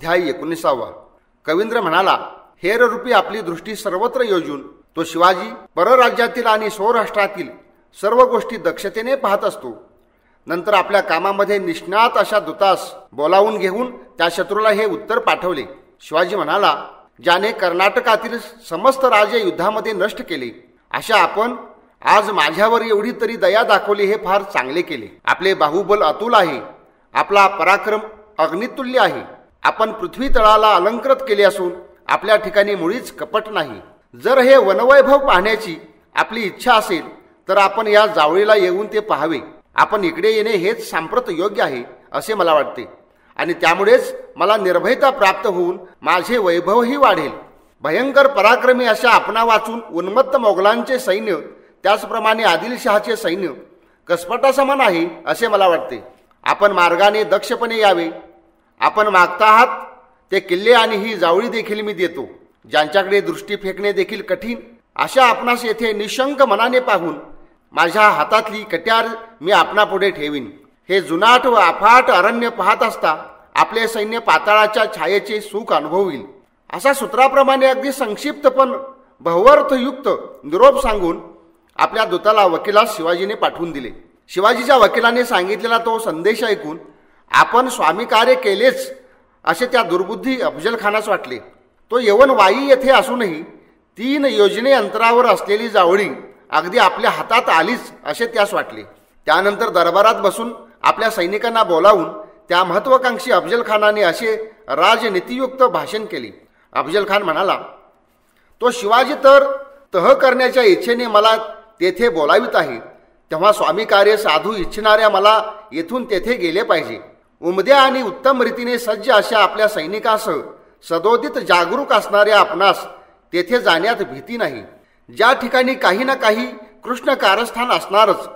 अध्याय 19. कवींद्र म्हणाला, हेररूपी आपली दृष्टी सर्वत्र योजून तो शिवाजी परराज्यातील आणि सौराष्ट्रातील सर्व गोष्टी दक्षतेने पाहत असतो. नंतर आपल्या कामामध्ये निष्णात अशा दूतास बोलावून घेऊन त्या शत्रूला हे उत्तर पाठवले. शिवाजी म्हणाला, ज्याने कर्नाटकातील समस्त राजे युद्धामध्ये नष्ट केले, अशा आपण आज माझ्यावर एवढी तरी दया दाखवली, हे फार चांगले केले. आपले बाहुबल अतुल आहे, आपला पराक्रम अग्नितुल्य आहे. आपण पृथ्वी तळाला अलंकृत केले असून आपल्या ठिकाणी मुळीच कपट नाही. जर हे वनवैभव पाहण्याची आपली इच्छा असेल तर आपण या जावळीला येऊन ते पाहावे. आपण इकडे येणे हेच सांप्रत योग्य आहे असे मला वाटते, आणि त्यामुळेच मला निर्भयता प्राप्त होऊन माझे वैभवही वाढेल. भयंकर पराक्रमी अशा आपणा वाचून उन्मत्त मोगलांचे सैन्य, त्याचप्रमाणे आदिलशहाचे सैन्य कसपटासमान आहे असे मला वाटते. आपण मार्गाने दक्षपणे यावे. आपण मागता आहात ते किल्ले आणि ही जावळी देखील मी देतो. ज्यांच्याकडे दृष्टी फेकणे देखील कठीण अशा आपणास येथे निशंक मनाने पाहून माझ्या हातातली कट्यार मी आपणापुढे ठेवीन. हे जुनाट व अफाट अरण्य पाहत असता आपले सैन्य पाताळाच्या छायेचे सुख अनुभवेल. असा सूत्राप्रमाणे अगदी संक्षिप्त पण बहुअर्थयुक्त निरोप सांगून आपल्या दूताला वकिलास शिवाजीने पाठवून दिले. शिवाजीच्या वकिलाने सांगितलेला तो संदेश ऐकून आपण स्वामी कार्य केलेच असे त्या दुर्बुद्धी अफजल खानास वाटले. तो यवन वाई येथे असूनही 3 योजने अंतरावर असलेली जावळी अगदी आपल्या हातात आलीच असे त्यास वाटले. त्यानंतर दरबारात बसून आपल्या सैनिकांना बोलावून त्या महत्वाकांक्षी अफजल खानाने असे राजनीतियुक्त भाषण केले. अफजल खान म्हणाला, तो शिवाजी तर तह करण्याच्या इच्छेने मला तेथे बोलावित आहे, तेव्हा स्वामी कार्य साधू इच्छिणाऱ्या मला येथून तेथे गेले पाहिजे. उमद्या आणि उत्तम रीतीने सज्ज अशा आपल्या सैनिकासह सदोदित जागरूक असणाऱ्या आपणास तेथे जाण्यात भीती नाही. ज्या ठिकाणी काही ना काही कृष्ण कारस्थान असणारच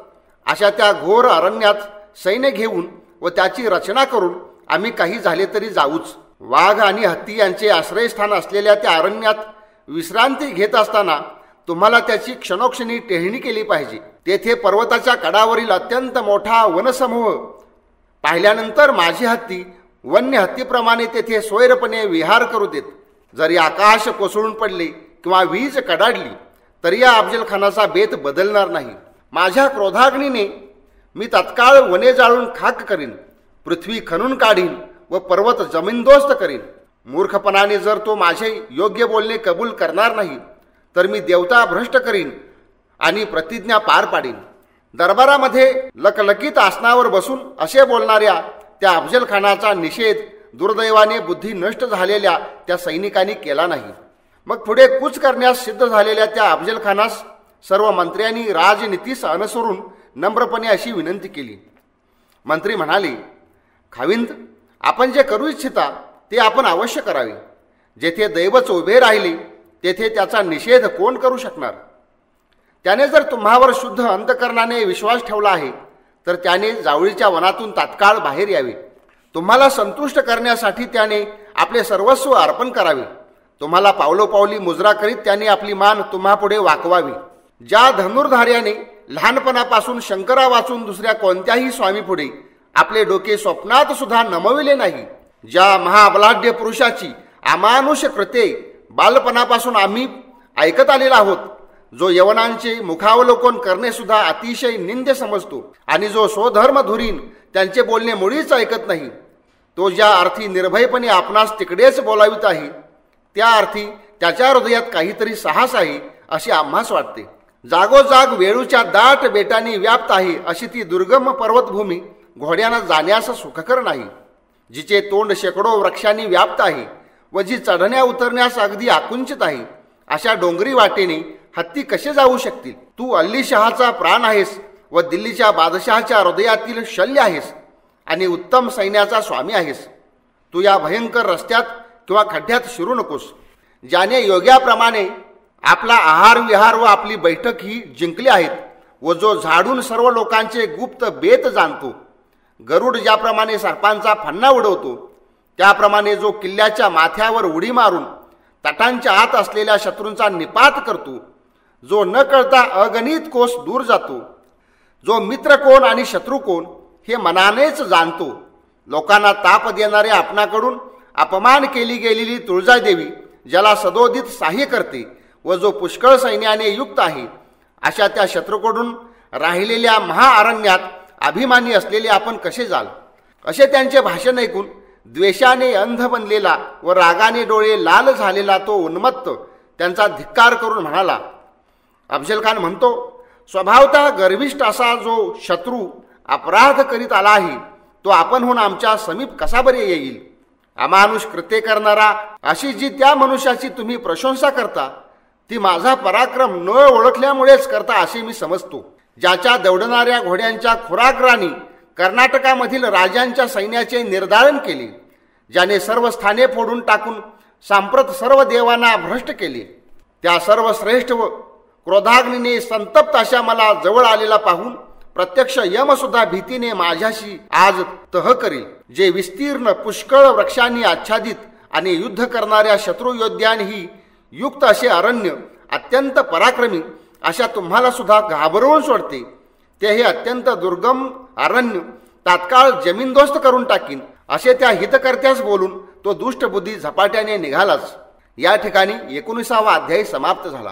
अशा त्या घोर अरण्यात सैन्य घेऊन व त्याची रचना करून आम्ही काही झाले तरी जाऊच. वाघ आणि हत्ती यांचे आश्रयस्थान असलेल्या त्या अरण्यात विश्रांती घेत असताना तुम्हाला त्याची क्षणोक्षणी टेहणी केली पाहिजे. तेथे पर्वताच्या कडावरील अत्यंत मोठा वनसमूह पाहिल्यानंतर माझे हत्ती वन्य हत्तीप्रमाणे तेथे स्वैरपणे विहार करू देत. जरी आकाश कोसळून पडले किंवा वीज कडाडली तरी या अफजल खानाचा बेत बदलणार नाही. माझ्या क्रोधाग्नीने मी तत्काळ वने जाळून खाक करीन, पृथ्वी खणून काढीन व पर्वत जमीनदोस्त करीन. मूर्खपणाने जर तो माझे योग्य बोलणे कबूल करणार नाही तर मी देवता भ्रष्ट करीन आणि प्रतिज्ञा पार पाडीन. दरबारामध्ये लकलकीत आसनावर बसून असे बोलणाऱ्या त्या अफजल खानाचा निषेध दुर्दैवाने बुद्धी नष्ट झालेल्या त्या सैनिकांनी केला नाही. मग पुढे कूच करण्यास सिद्ध झालेल्या त्या अफजल खानास सर्व मंत्र्यांनी राजनीतीस अनुसरून नम्रपणे अशी विनंती केली. मंत्री म्हणाले, खाविंद, आपण जे करू इच्छिता ते आपण अवश्य करावे. जेथे दैवच उभे राहिले तेथे त्याचा निषेध कोण करू शकणार. त्याने जर तुम्हावर शुद्ध अंतकरणाने विश्वास ठेवला आहे तर त्याने जावळीच्या वनातून तात्काळ बाहेर यावे. तुम्हाला संतुष्ट करण्यासाठी त्याने आपले सर्वस्व अर्पण करावे. तुम्हाला पावलोपावली मुजरा करीत त्याने आपली मान तुम्हापुढे वाकवावी. ज्या धनुर्धार्याने लहानपणापासून शंकरा वाचून दुसऱ्या कोणत्याही स्वामीपुढे आपले डोके स्वप्नात सुद्धा नमविले नाही, ज्या महाबलाढ्य पुरुषाची अमानुष कृत्ये बालपणापासून आम्ही ऐकत आलेला आहोत, जो यवनांचे मुखावलोकन करणे सुद्धा अतिशय निंद्य समजतो आणि जो स्वधर्म धुरीन त्यांचे बोलणे मुळीच ऐकत नाही, तो ज्या अर्थी निर्भयपणे आपणास तिकडेच बोलावित आहे त्या अर्थी त्याच्या हृदयात काहीतरी साहस आहे असे आम्हास वाटते. जागोजाग वेळूच्या दाट बेटांनी व्याप्त आहे अशी ती दुर्गम पर्वतभूमी घोड्यानं जाण्यास सुखकर नाही. जिचे तोंड शेकडो वृक्षांनी व्याप्त आहे व जी चढण्या उतरण्यास अगदी आकुंचित आहे, अशा डोंगरी वाटेने हत्ती कसे जाऊ शकतील. तू अल्ली शहाचा प्राण आहेस व दिल्लीच्या बादशहाच्या हृदयातील शल्य आहेस आणि उत्तम सैन्याचा स्वामी आहेस. तू या भयंकर रस्त्यात किंवा खड्ड्यात शिरू नकोस. ज्याने योग्याप्रमाणे आपला आहार विहार व आपली बैठक ही जिंकली आहेत व जो झाडून सर्व लोकांचे गुप्त बेत जाणतो, गरुड ज्याप्रमाणे सर्पांचा फन्ना उडवतो त्याप्रमाणे जो किल्ल्याच्या माथ्यावर उडी मारून तटांच्या आत असलेल्या शत्रूंचा निपात करतो, जो न कळता अगणित कोस दूर जातो, जो मित्र कोण आणि शत्रू कोण हे मनानेच जाणतो, लोकांना ताप देणाऱ्या आपणाकडून अपमान केली गेलेली तुळजादेवी, ज्याला सदोदित सहाय्य करते व जो पुष्कळ सैन्याने युक्त आहे, अशा त्या शत्रूकडून राहिलेल्या महाअरण्यात अभिमानी असलेले आपण कसे जाल? असे त्यांचे भाषण ऐकून द्वेषाने अंध बनलेला व रागाने डोळे लाल झालेला तो उन्मत्त त्यांचा धिक्कार करून म्हणाला. अफजल खान म्हणतो, स्वभावतः गर्विष्ठ असा जो शत्रू अपराध करीत आला आहे, तो आपणहून आमच्या समीप कसा बरे येईल? अमानुष कृत्य करणारा अशी जी त्या मनुष्याची तुम्ही प्रशंसा करता, ती माझा पराक्रम न ओळखल्यामुळेच करता असे मी समजतो. ज्याच्या दौडणाऱ्या घोड्यांच्या खुराकरानी कर्नाटकामधील राजांच्या सैन्याचे निर्दारण केले, ज्याने सर्व स्थाने फोडून टाकून सांप्रत सर्व देवांना भ्रष्ट केले, त्या सर्व श्रेष्ठ व क्रोधाग्नीने संतप्त अशा मला जवळ आलेला पाहून प्रत्यक्ष यमसुद्धा भीतीने माझ्याशी आज तह करेल. जे विस्तीर्ण पुष्कळ वृक्षांनी आच्छादित आणि युद्ध करणाऱ्या शत्रुयोद्ध्यांही युक्त असे अरण्य अत्यंत पराक्रमी अशा तुम्हाला सुद्धा घाबरवून सोडते, ते हे अत्यंत दुर्गम अरण्य तात्काळ जमीनदोस्त करून टाकीन, असे त्या हितकर्त्यास बोलून तो दुष्टबुद्धी झपाट्याने निघालाच. या ठिकाणी 19वा अध्याय समाप्त झाला.